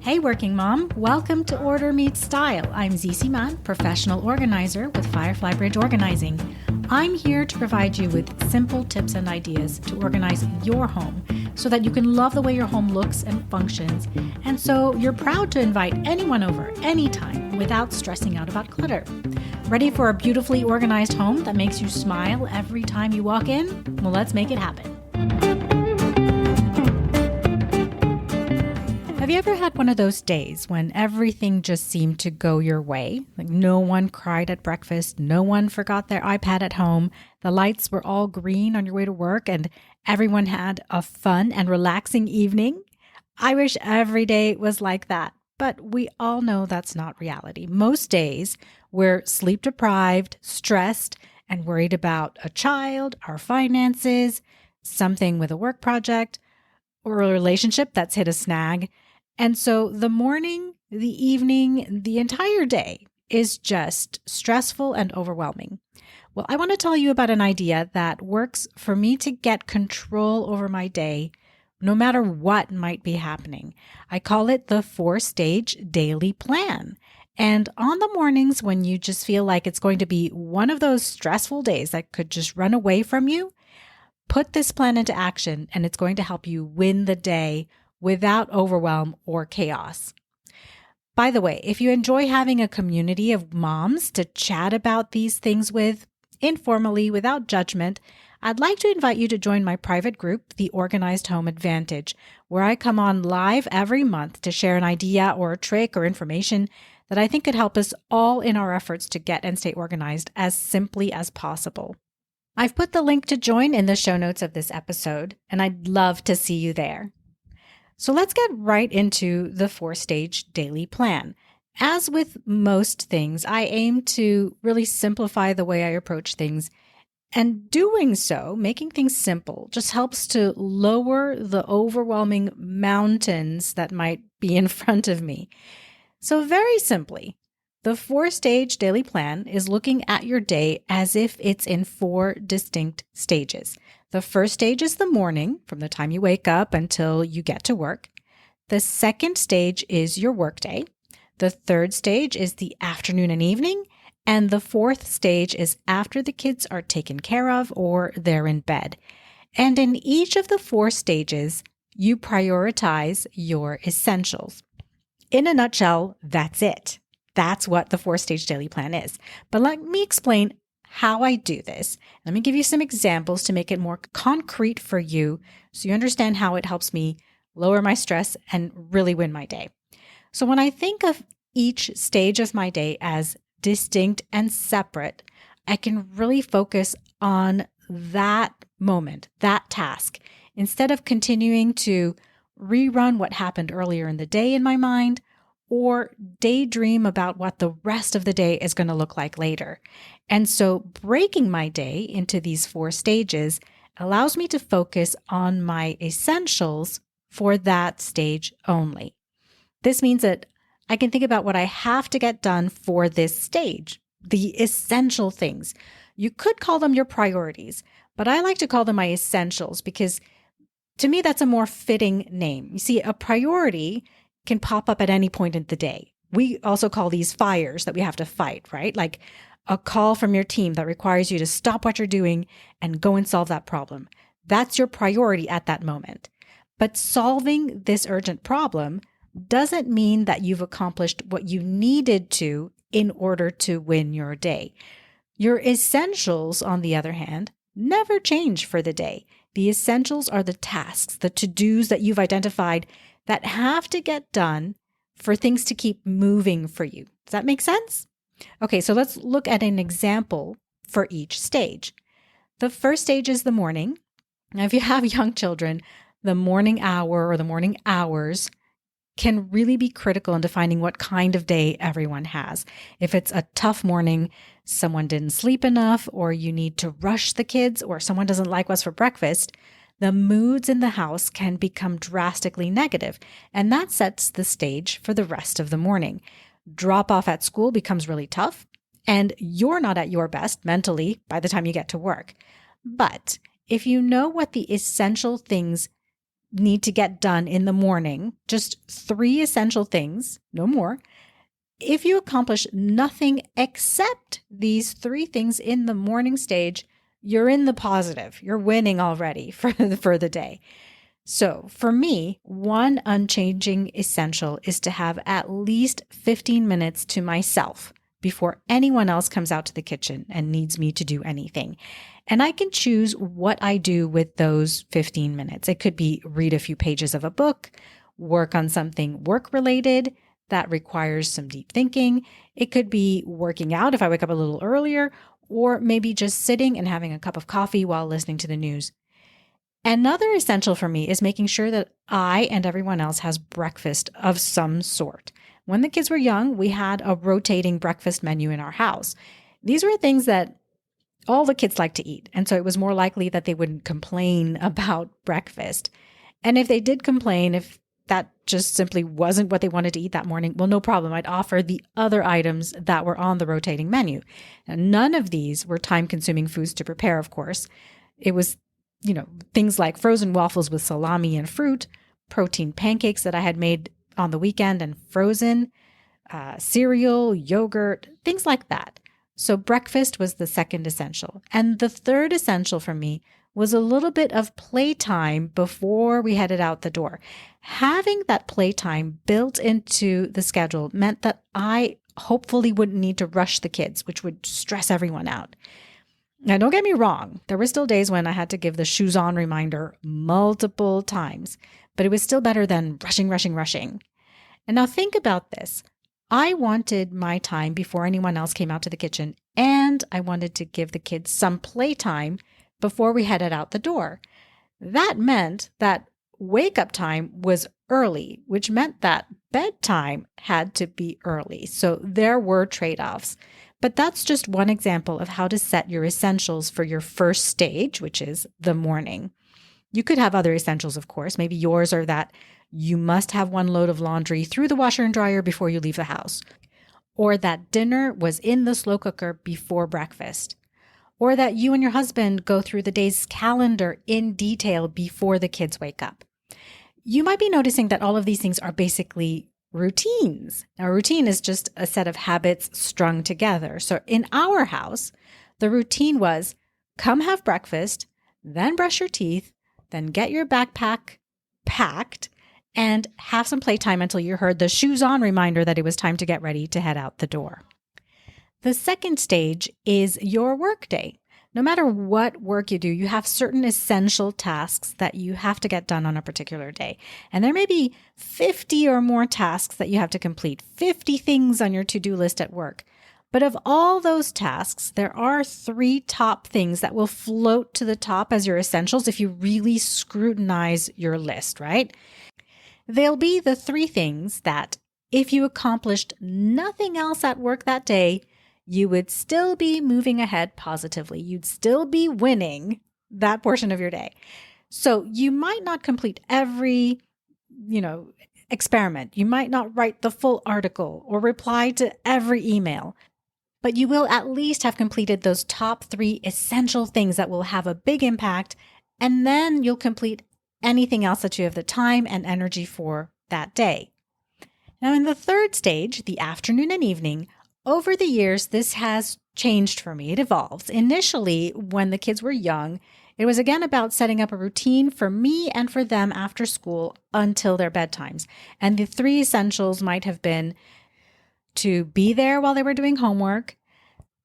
Hey, working mom. Welcome to Order Meets Style. I'm Zizi Man, professional organizer with Firefly Bridge Organizing. I'm here to provide you with simple tips and ideas to organize your home so that you can love the way your home looks and functions, and so you're proud to invite anyone over anytime without stressing out about clutter. Ready for a beautifully organized home that makes you smile every time you walk in? Well, let's make it happen. Have you ever had one of those days when everything just seemed to go your way? Like no one cried at breakfast, no one forgot their iPad at home, the lights were all green on your way to work, and everyone had a fun and relaxing evening? I wish every day was like that, but we all know that's not reality. Most days, we're sleep deprived, stressed, and worried about a child, our finances, something with a work project, or a relationship that's hit a snag. And so the morning, the evening, the entire day is just stressful and overwhelming. Well, I want to tell you about an idea that works for me to get control over my day, no matter what might be happening. I call it the 4-stage daily plan. And on the mornings when you just feel like it's going to be one of those stressful days that could just run away from you, put this plan into action and it's going to help you win the day without overwhelm or chaos. By the way, if you enjoy having a community of moms to chat about these things with, informally, without judgment, I'd like to invite you to join my private group, The Organized Home Advantage, where I come on live every month to share an idea or a trick or information that I think could help us all in our efforts to get and stay organized as simply as possible. I've put the link to join in the show notes of this episode, and I'd love to see you there. So let's get right into the 4-stage daily plan. As with most things, I aim to really simplify the way I approach things. And doing so, making things simple, just helps to lower the overwhelming mountains that might be in front of me. So very simply, the 4-stage daily plan is looking at your day as if it's in 4 distinct stages. The first stage is the morning, from the time you wake up until you get to work. The second stage is your workday. The third stage is the afternoon and evening. And the fourth stage is after the kids are taken care of or they're in bed. And in each of the 4 stages, you prioritize your essentials. In a nutshell, that's it. That's what the 4-stage daily plan is. But let me explain how I do this. Let me give you some examples to make it more concrete for you so you understand how it helps me lower my stress and really win my day. So when I think of each stage of my day as distinct and separate, I can really focus on that moment, that task, instead of continuing to rerun what happened earlier in the day in my mind or daydream about what the rest of the day is going to look like later. And so breaking my day into these 4 stages allows me to focus on my essentials for that stage only. This means that I can think about what I have to get done for this stage, the essential things. You could call them your priorities, but I like to call them my essentials because to me, that's a more fitting name. You see, a priority can pop up at any point in the day. We also call these fires that we have to fight, right? Like a call from your team that requires you to stop what you're doing and go and solve that problem. That's your priority at that moment. But solving this urgent problem doesn't mean that you've accomplished what you needed to in order to win your day. Your essentials, on the other hand, never change for the day. The essentials are the tasks, the to-dos that you've identified that have to get done for things to keep moving for you. Does that make sense? Okay, so let's look at an example for each stage. The first stage is the morning. Now, if you have young children, the morning hour or the morning hours can really be critical in defining what kind of day everyone has. If it's a tough morning, someone didn't sleep enough, or you need to rush the kids, or someone doesn't like what's for breakfast, the moods in the house can become drastically negative, and that sets the stage for the rest of the morning. Drop off at school becomes really tough, and you're not at your best mentally by the time you get to work. But if you know what the essential things need to get done in the morning, just 3 essential things, no more. If you accomplish nothing except these 3 things in the morning stage, you're in the positive. You're winning already for the day. So for me, one unchanging essential is to have at least 15 minutes to myself before anyone else comes out to the kitchen and needs me to do anything. And I can choose what I do with those 15 minutes. It could be read a few pages of a book, work on something work-related that requires some deep thinking. It could be working out if I wake up a little earlier, or maybe just sitting and having a cup of coffee while listening to the news. Another essential for me is making sure that I and everyone else has breakfast of some sort. When the kids were young, we had a rotating breakfast menu in our house. These were things that all the kids like to eat, and so it was more likely that they wouldn't complain about breakfast. And if they did complain, if that just simply wasn't what they wanted to eat that morning, well, no problem. I'd offer the other items that were on the rotating menu. And none of these were time-consuming foods to prepare, of course. It was things like frozen waffles with salami and fruit, protein pancakes that I had made on the weekend and frozen, cereal, yogurt, things like that. So breakfast was the second essential. And the third essential for me was a little bit of playtime before we headed out the door. Having that playtime built into the schedule meant that I hopefully wouldn't need to rush the kids, which would stress everyone out. Now, don't get me wrong. There were still days when I had to give the shoes on reminder multiple times, but it was still better than rushing. And now think about this. I wanted my time before anyone else came out to the kitchen, and I wanted to give the kids some playtime before we headed out the door. That meant that wake-up time was early, which meant that bedtime had to be early. So there were trade-offs. But that's just one example of how to set your essentials for your first stage, which is the morning. You could have other essentials, of course. Maybe yours are that you must have 1 load of laundry through the washer and dryer before you leave the house, or that dinner was in the slow cooker before breakfast, or that you and your husband go through the day's calendar in detail before the kids wake up. You might be noticing that all of these things are basically routines. Now, a routine is just a set of habits strung together. So in our house, the routine was come have breakfast, then brush your teeth, then get your backpack packed, and have some playtime until you heard the shoes on reminder that it was time to get ready to head out the door. The second stage is your work day. No matter what work you do, you have certain essential tasks that you have to get done on a particular day. And there may be 50 or more tasks that you have to complete, 50 things on your to-do list at work. But of all those tasks, there are 3 top things that will float to the top as your essentials if you really scrutinize your list, right? They'll be the 3 things that if you accomplished nothing else at work that day, you would still be moving ahead positively. You'd still be winning that portion of your day. So you might not complete every, experiment. You might not write the full article or reply to every email, but you will at least have completed those top 3 essential things that will have a big impact. And then you'll complete anything else that you have the time and energy for that day. Now, in the third stage, the afternoon and evening, over the years, this has changed for me. It evolves. Initially, when the kids were young, it was again about setting up a routine for me and for them after school until their bedtimes. And the 3 essentials might have been to be there while they were doing homework,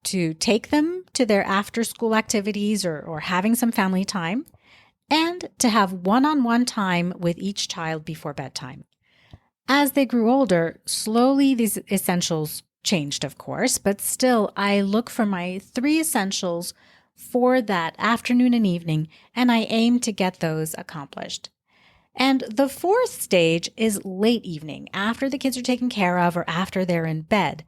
to take them to their after school activities or having some family time, and to have one-on-one time with each child before bedtime. As they grew older, slowly these essentials changed, of course, but still I look for my 3 essentials for that afternoon and evening, and I aim to get those accomplished. And the 4th stage is late evening, after the kids are taken care of or after they're in bed.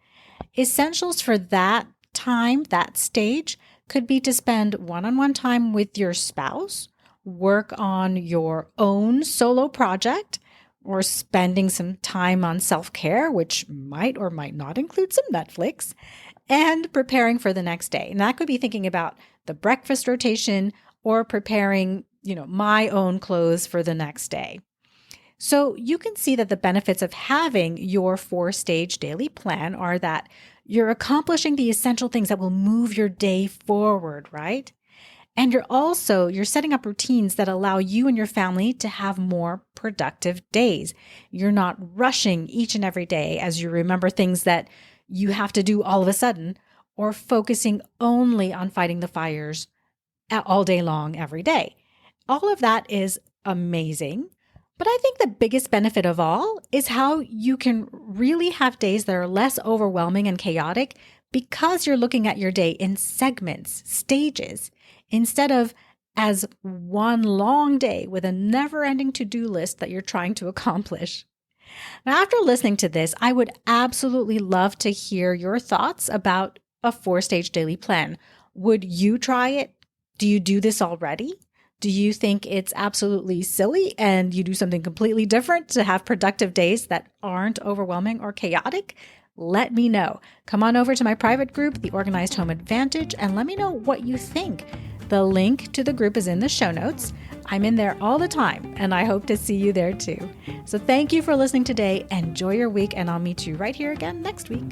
Essentials for that time, that stage, could be to spend one-on-one time with your spouse, work on your own solo project, or spending some time on self-care, which might or might not include some Netflix, and preparing for the next day. And that could be thinking about the breakfast rotation or preparing my own clothes for the next day. So you can see that the benefits of having your 4-stage daily plan are that you're accomplishing the essential things that will move your day forward, right? And you're setting up routines that allow you and your family to have more productive days. You're not rushing each and every day as you remember things that you have to do all of a sudden, or focusing only on fighting the fires all day long every day. All of that is amazing. But I think the biggest benefit of all is how you can really have days that are less overwhelming and chaotic because you're looking at your day in segments, stages, instead of as one long day with a never-ending to-do list that you're trying to accomplish. Now, after listening to this, I would absolutely love to hear your thoughts about a 4-stage daily plan. Would you try it? Do you do this already? Do you think it's absolutely silly and you do something completely different to have productive days that aren't overwhelming or chaotic? Let me know. Come on over to my private group, The Organized Home Advantage, and let me know what you think. The link to the group is in the show notes. I'm in there all the time, and I hope to see you there too. So thank you for listening today. Enjoy your week, and I'll meet you right here again next week.